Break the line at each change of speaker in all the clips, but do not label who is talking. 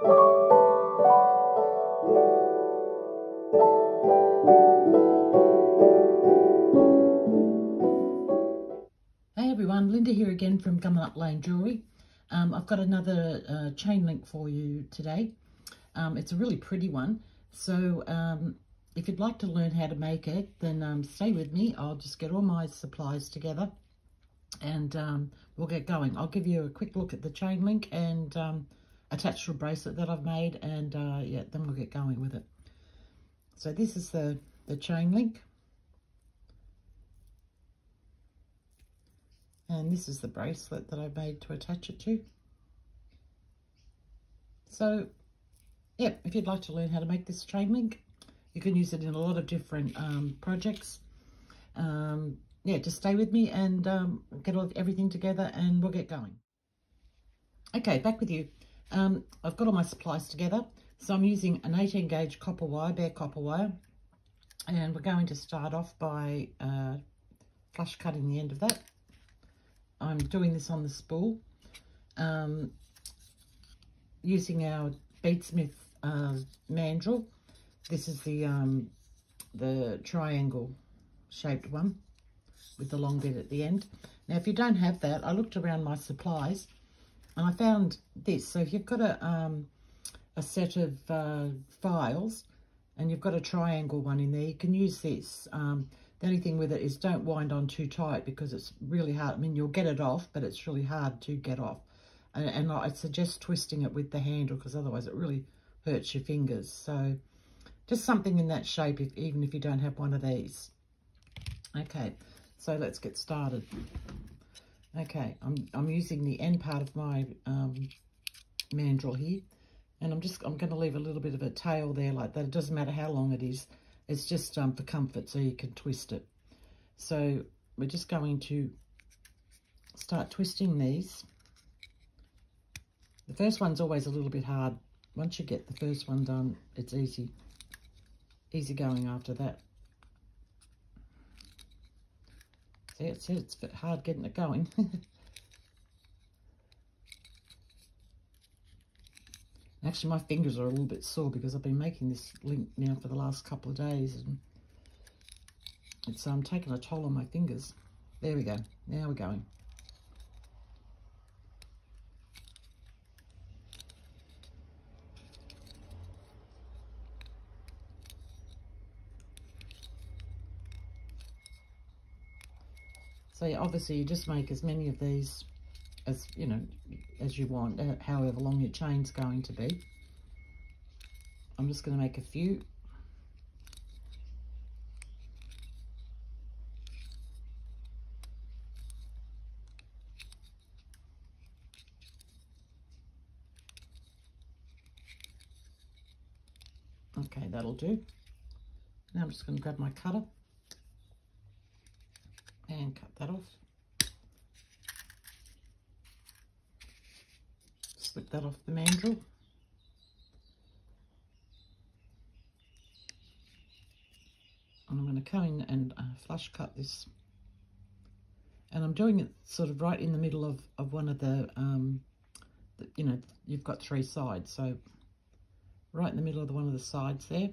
Hey everyone, Linda here again from Gumnut Lane Jewellery. I've got another chain link for you today. It's a really pretty one. So if you'd like to learn how to make it, then stay with me. I'll just get all my supplies together and we'll get going. I'll give you a quick look at the chain link and attach to a bracelet that I've made, and yeah, then we'll get going with it. So this is the chain link. And this is the bracelet that I made to attach it to. So, yeah, if you'd like to learn how to make this chain link, you can use it in a lot of different projects. Yeah, just stay with me and get everything together and we'll get going. Okay, back with you. I've got all my supplies together. So I'm using an 18 gauge copper wire, bare copper wire. And we're going to start off by flush cutting the end of that. I'm doing this on the spool, using our Beadsmith mandrel. This is the triangle shaped one with the long bit at the end. Now, if you don't have that, I looked around my supplies and I found this. So if you've got a set of files and you've got a triangle one in there, you can use this. The only thing with it is don't wind on too tight because it's really hard. I mean, you'll get it off, but it's really hard to get off. And I suggest twisting it with the handle because otherwise it really hurts your fingers. So just something in that shape, even if you don't have one of these. Okay, so let's get started. Okay, I'm using the end part of my mandrel here. And I'm going to leave a little bit of a tail there like that. It doesn't matter how long it is. It's just for comfort, so you can twist it. So we're just going to start twisting these. The first one's always a little bit hard. Once you get the first one done, it's easy going after that. See, it's a bit hard getting it going. Actually, my fingers are a little bit sore because I've been making this link now for the last couple of days, and it's taking a toll on my fingers. There we go. Now we're going. So yeah, obviously you just make as many of these as as you want, however long your chain's going to be. I'm just going to make a few. Okay, that'll do. Now I'm just going to grab my cutter and cut that off. Slip that off the mandrel. And I'm going to come in and flush cut this. And I'm doing it sort of right in the middle of one of the you've got three sides. So right in the middle of one of the sides there.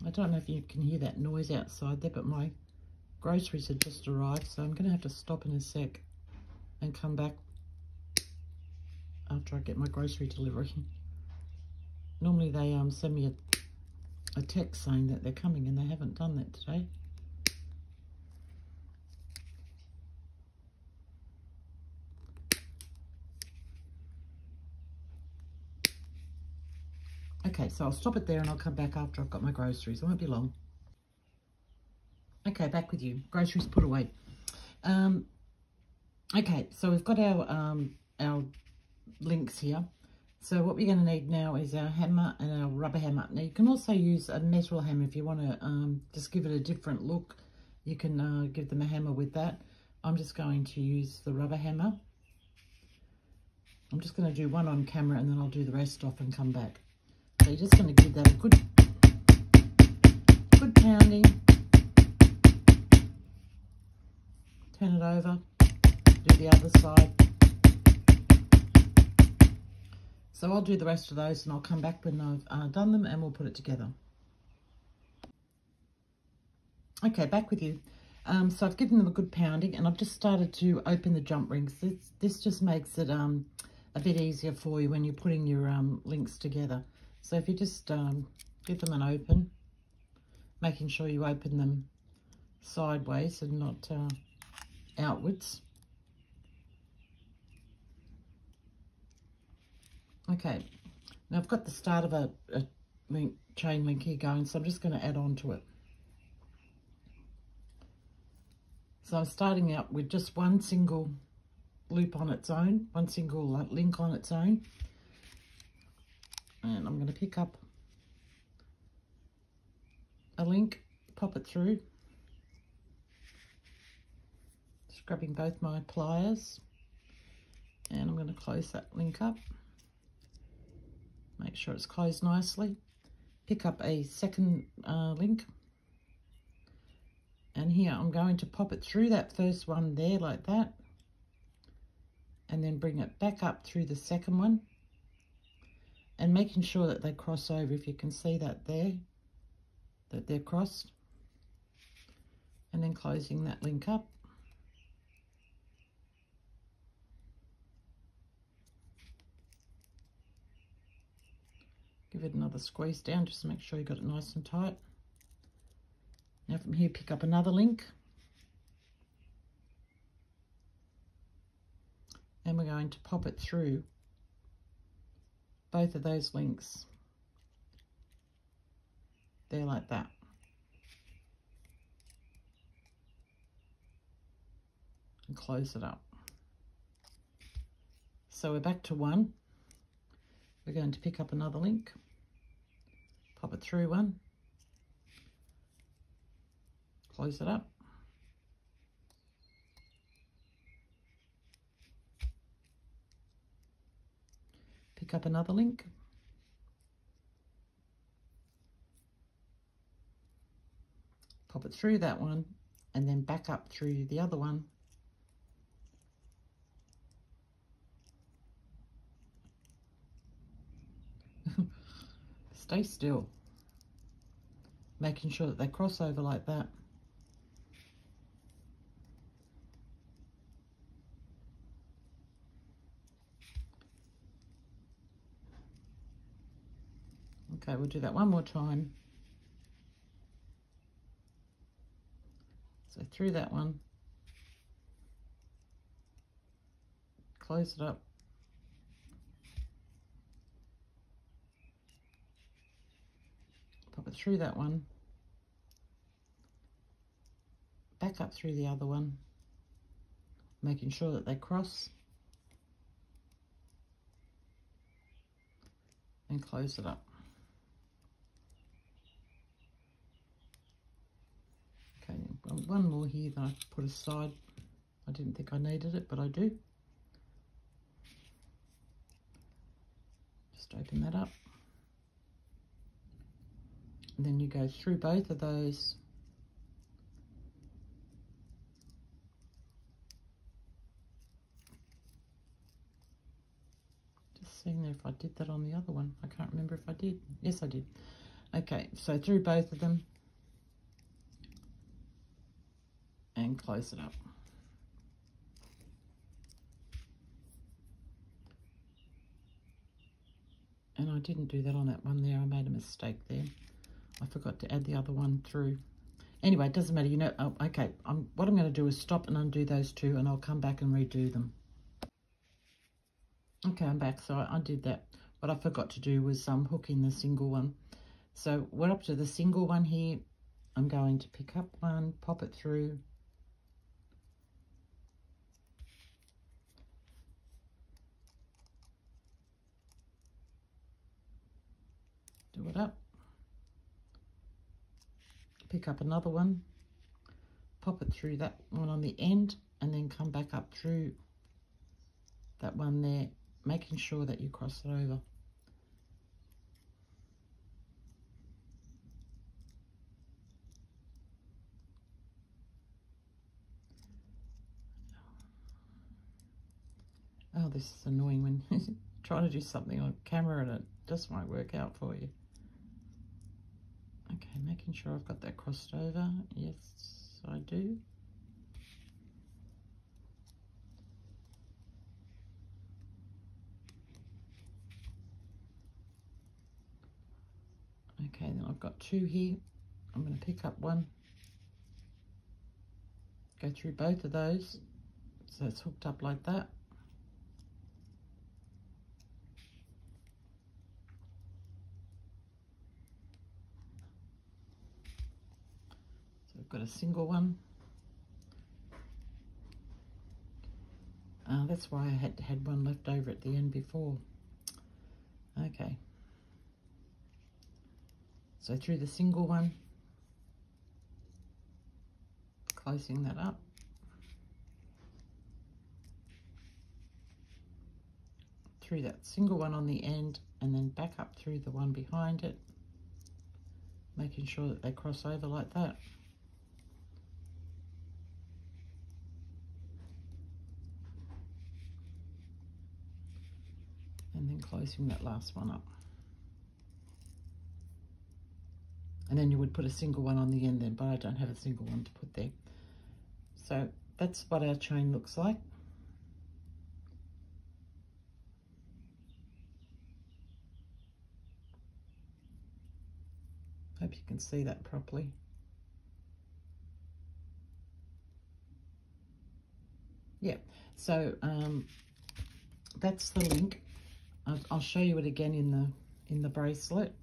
I don't know if you can hear that noise outside there, but my groceries had just arrived, so I'm going to have to stop in a sec and come back after I get my grocery delivery. Normally they send me a text saying that they're coming, and they haven't done that today. Okay, so I'll stop it there and I'll come back after I've got my groceries. It won't be long. Okay, back with you. Groceries put away. Okay, so we've got our links here. So what we're going to need now is our hammer and our rubber hammer. Now you can also use a metal hammer if you want to just give it a different look. You can give them a hammer with that. I'm just going to use the rubber hammer. I'm just going to do one on camera and then I'll do the rest off and come back. So you're just going to give that a good pounding. Turn it over. Do the other side. So I'll do the rest of those and I'll come back when I've done them and we'll put it together. Okay, back with you. So I've given them a good pounding and I've just started to open the jump rings. This just makes it a bit easier for you when you're putting your links together. So if you just give them an open, making sure you open them sideways and not outwards. Okay, now I've got the start of a chain link here going, so I'm just going to add on to it. So I'm starting out with just one single loop on its own, one single link on its own. And I'm going to pick up a link, pop it through. Just grabbing both my pliers. And I'm going to close that link up. Make sure it's closed nicely. Pick up a second link. And here I'm going to pop it through that first one there like that. And then bring it back up through the second one. And making sure that they cross over, if you can see that there, that they're crossed. And then closing that link up. Give it another squeeze down just to make sure you got it nice and tight. Now from here, pick up another link. And we're going to pop it through both of those links. There like that. And close it up. So we're back to one. We're going to pick up another link. Pop it through one. Close it up. Pick up another link. Pop it through that one and then back up through the other one. Stay still. Making sure that they cross over like that. Okay, we'll do that one more time. So through that one, close it up. Pop it through that one, back up through the other one, making sure that they cross, and close it up. Okay, one more here that I put aside. I didn't think I needed it, but I do. Just open that up. And then you go through both of those. Just seeing there if I did that on the other one. I can't remember if I did. Yes, I did. Okay, so through both of them. And close it up. And I didn't do that on that one there. I made a mistake there. I forgot to add the other one through. Anyway, it doesn't matter. You know, okay, what I'm going to do is stop and undo those two, and I'll come back and redo them. Okay, I'm back. So I did that. what I forgot to do was hook in the single one. So we're up to the single one here. I'm going to pick up one, pop it through, do it up, pick up another one, pop it through that one on the end, and then come back up through that one there, making sure that you cross it over. Oh, this is annoying when you're trying to do something on camera and it just won't work out for you. Okay, making sure I've got that crossed over. Yes, I do. Okay, then I've got two here. I'm going to pick up one, go through both of those, so it's hooked up like that. So I've got a single one. That's why I had one left over at the end before. Okay. So through the single one, closing that up. Through that single one on the end, and then back up through the one behind it, making sure that they cross over like that. And then closing that last one up. And then you would put a single one on the end then, but I don't have a single one to put there. So that's what our chain looks like. Hope you can see that properly. Yeah, so that's the link. I'll show you it again in the bracelet,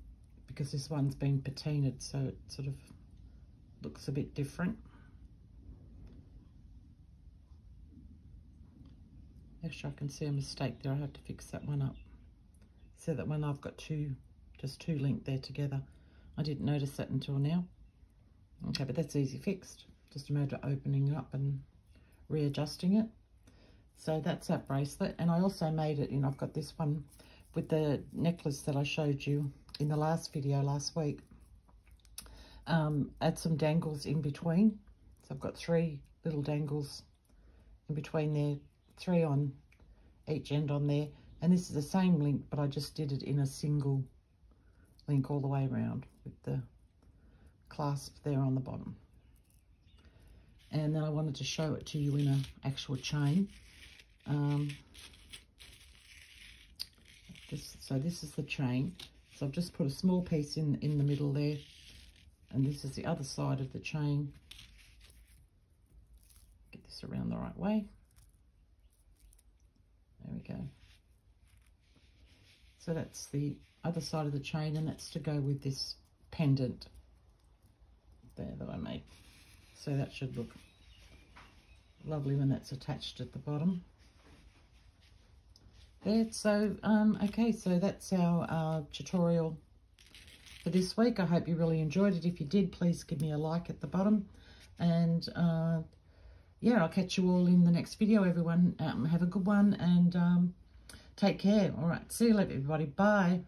because this one's been patinaed, so it sort of looks a bit different. Actually, I can see a mistake there. I have to fix that one up. So that when I've got just two linked there together. I didn't notice that until now. Okay, but that's easy fixed. Just a matter of opening it up and readjusting it. So that's that bracelet. And I also made it in, I've got this one with the necklace that I showed you in the last video last week. Add some dangles in between. So I've got 3 little dangles in between there, 3 on each end on there. And this is the same link, but I just did it in a single link all the way around with the clasp there on the bottom. And then I wanted to show it to you in an actual chain. So this is the chain. So I've just put a small piece in the middle there, and this is the other side of the chain. Get this around the right way. There we go. So that's the other side of the chain, and that's to go with this pendant there that I made. So that should look lovely when that's attached at the bottom there. So okay, so that's our tutorial for this week. I hope you really enjoyed it. If you did, please give me a like at the bottom, and yeah, I'll catch you all in the next video, everyone. Have a good one, and take care. All right, see you later, everybody. Bye.